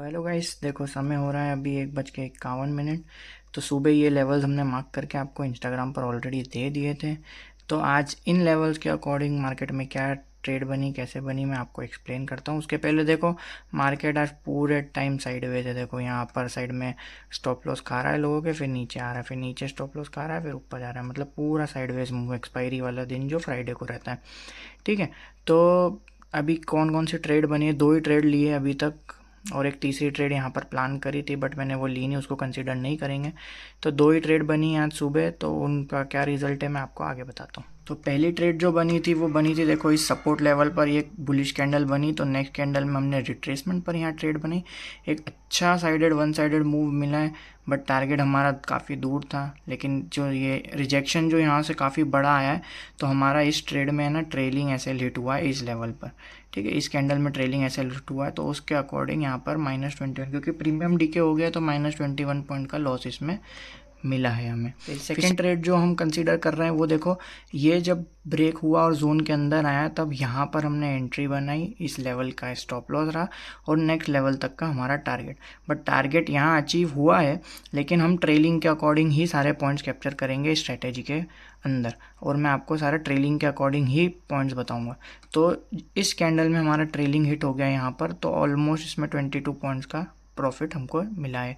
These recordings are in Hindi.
हेलो गाइस, देखो समय हो रहा है अभी 1:51। तो सुबह ये लेवल्स हमने मार्क करके आपको इंस्टाग्राम पर ऑलरेडी दे दिए थे। तो आज इन लेवल्स के अकॉर्डिंग मार्केट में क्या ट्रेड बनी, कैसे बनी, मैं आपको एक्सप्लेन करता हूँ। उसके पहले देखो, मार्केट आज पूरे टाइम साइडवेज है। देखो यहाँ पर साइड में स्टॉप लॉस खा रहा है लोगों के, फिर नीचे आ रहा है, फिर नीचे स्टॉप लॉस खा रहा है, फिर ऊपर जा रहा है। मतलब पूरा साइडवेज मूव, एक्सपायरी वाला दिन जो फ्राइडे को रहता है। ठीक है। तो अभी कौन कौन सी ट्रेड बनी है? 2 ही ट्रेड लिए अभी तक, और एक तीसरी ट्रेड यहाँ पर प्लान करी थी बट मैंने वो ली नहीं, उसको कंसीडर नहीं करेंगे। तो 2 ही ट्रेड बनी है आज सुबह। तो उनका क्या रिजल्ट है मैं आपको आगे बताता हूँ। तो पहली ट्रेड जो बनी थी वो बनी थी, देखो इस सपोर्ट लेवल पर ये बुलिश कैंडल बनी। तो नेक्स्ट कैंडल में हमने रिट्रेसमेंट पर यहाँ ट्रेड बनी। एक अच्छा साइडेड वन साइडेड मूव मिला है, बट टारगेट हमारा काफ़ी दूर था। लेकिन जो ये रिजेक्शन जो यहाँ से काफ़ी बड़ा आया है, तो हमारा इस ट्रेड में है ना ट्रेलिंग एसएल हिट हुआ है इस लेवल पर। ठीक है, इस कैंडल में ट्रेलिंग एसएल हिट हुआ है, तो उसके अकॉर्डिंग यहाँ पर -21, क्योंकि प्रीमियम डीके हो गया तो -21 पॉइंट का लॉस इसमें मिला है हमें। सेकेंड ट्रेड जो हम कंसीडर कर रहे हैं वो देखो, ये जब ब्रेक हुआ और जोन के अंदर आया तब यहाँ पर हमने एंट्री बनाई, इस लेवल का स्टॉप लॉस रहा और नेक्स्ट लेवल तक का हमारा टारगेट। बट टारगेट यहाँ अचीव हुआ है, लेकिन हम ट्रेलिंग के अकॉर्डिंग ही सारे पॉइंट्स कैप्चर करेंगे इस स्ट्रेटेजी के अंदर, और मैं आपको सारा ट्रेलिंग के अकॉर्डिंग ही पॉइंट्स बताऊंगा। तो इस कैंडल में हमारा ट्रेलिंग हिट हो गया यहाँ पर, तो ऑलमोस्ट इसमें 22 पॉइंट्स का प्रॉफिट हमको मिला है।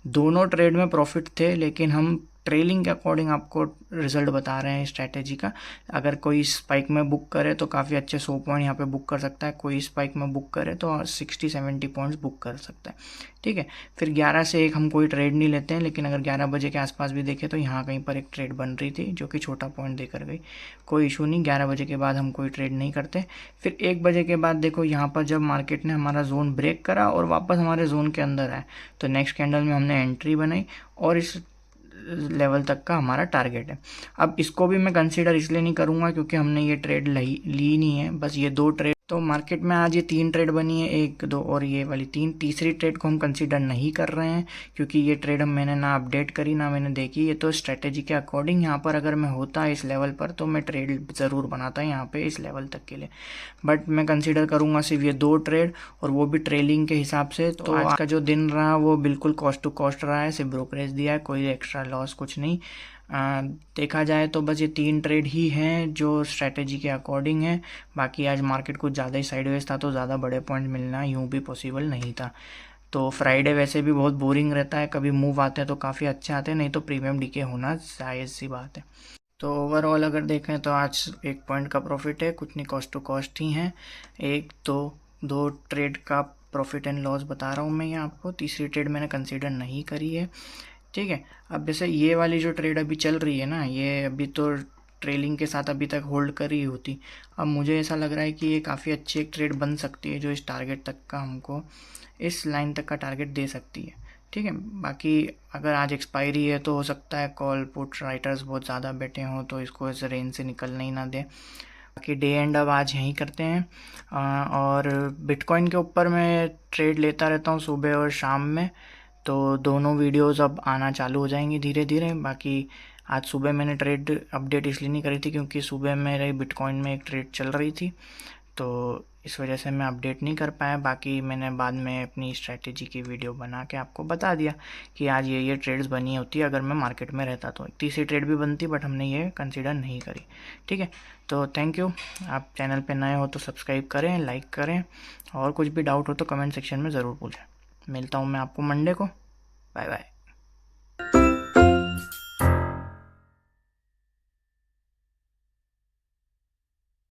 दोनों ट्रेड में प्रॉफिट थे, लेकिन हम ट्रेलिंग के अकॉर्डिंग आपको रिजल्ट बता रहे हैं स्ट्रैटेजी का। अगर कोई स्पाइक में बुक करे तो काफ़ी अच्छे 100 पॉइंट यहाँ पे बुक कर सकता है, कोई स्पाइक में बुक करे तो 60-70 पॉइंट्स बुक कर सकता है। ठीक है। फिर 11 से 1 हम कोई ट्रेड नहीं लेते हैं, लेकिन अगर 11 बजे के आसपास भी देखें तो यहाँ कहीं पर एक ट्रेड बन रही थी जो कि छोटा पॉइंट देकर गई। कोई इशू नहीं, 11 बजे के बाद हम कोई ट्रेड नहीं करते। फिर 1 बजे के बाद देखो यहाँ पर जब मार्केट ने हमारा जोन ब्रेक करा और वापस हमारे जोन के अंदर आए, तो नेक्स्ट कैंडल में हमने एंट्री बनाई और इस लेवल तक का हमारा टारगेट है। अब इसको भी मैं कंसीडर इसलिए नहीं करूँगा क्योंकि हमने ये ट्रेड ली नहीं है, बस ये 2 ट्रेड। तो मार्केट में आज ये 3 ट्रेड बनी है, 1 2 और ये वाली 3। तीसरी ट्रेड को हम कंसीडर नहीं कर रहे हैं क्योंकि ये ट्रेड मैंने ना अपडेट करी ना मैंने देखी। ये तो स्ट्रेटेजी के अकॉर्डिंग यहाँ पर अगर मैं होता इस लेवल पर तो मैं ट्रेड ज़रूर बनाता यहाँ पे इस लेवल तक के लिए, बट मैं कंसीडर करूँगा सिर्फ ये 2 ट्रेड, और वो भी ट्रेलिंग के हिसाब से। तो आज का जो दिन रहा वो बिल्कुल कॉस्ट टू कॉस्ट रहा है, सिर्फ ब्रोकरेज दिया है, कोई एक्स्ट्रा लॉस कुछ नहीं। देखा जाए तो बस ये 3 ट्रेड ही हैं जो स्ट्रैटेजी के अकॉर्डिंग है। बाकी आज मार्केट कुछ ज़्यादा ही साइडवेज था, तो ज़्यादा बड़े पॉइंट मिलना यूँ भी पॉसिबल नहीं था। तो फ्राइडे वैसे भी बहुत बोरिंग रहता है, कभी मूव आते हैं तो काफ़ी अच्छे आते हैं, नहीं तो प्रीमियम डीके होना जायज़ सी बात है। तो ओवरऑल अगर देखें तो आज 1 पॉइंट का प्रॉफिट है, कुछ नहीं, कॉस्ट टू कॉस्ट ही हैं। 1 2 ट्रेड का प्रॉफिट एंड लॉस बता रहा हूँ मैं ये आपको। तीसरी ट्रेड मैंने कंसीडर नहीं करी है। ठीक है। अब जैसे ये वाली जो ट्रेड अभी चल रही है ना, ये अभी तो ट्रेलिंग के साथ अभी तक होल्ड कर ही होती। अब मुझे ऐसा लग रहा है कि ये काफ़ी अच्छी एक ट्रेड बन सकती है जो इस टारगेट तक का हमको, इस लाइन तक का टारगेट दे सकती है। ठीक है। बाकी अगर आज एक्सपायरी है तो हो सकता है कॉल पुट राइटर्स बहुत ज़्यादा बैठे हों तो इसको इस रेंज से निकलने ही ना दें। बाकी डे एंड अब आज यहीं करते हैं। और बिटकॉइन के ऊपर मैं ट्रेड लेता रहता हूँ सुबह और शाम में, तो दोनों वीडियोस अब आना चालू हो जाएंगी धीरे धीरे। बाकी आज सुबह मैंने ट्रेड अपडेट इसलिए नहीं करी थी क्योंकि सुबह मेरे बिटकॉइन में एक ट्रेड चल रही थी, तो इस वजह से मैं अपडेट नहीं कर पाया। बाकी मैंने बाद में अपनी स्ट्रैटेजी की वीडियो बना के आपको बता दिया कि आज ये ट्रेड्स बनी होती है अगर मैं मार्केट में रहता तो। तीसरी ट्रेड भी बनती बट हमने ये कंसीडर नहीं करी। ठीक है। तो थैंक यू। आप चैनल पे नए हो तो सब्सक्राइब करें, लाइक करें, और कुछ भी डाउट हो तो कमेंट सेक्शन में ज़रूर पूछें। मिलता हूँ मैं आपको मंडे को। Bye bye.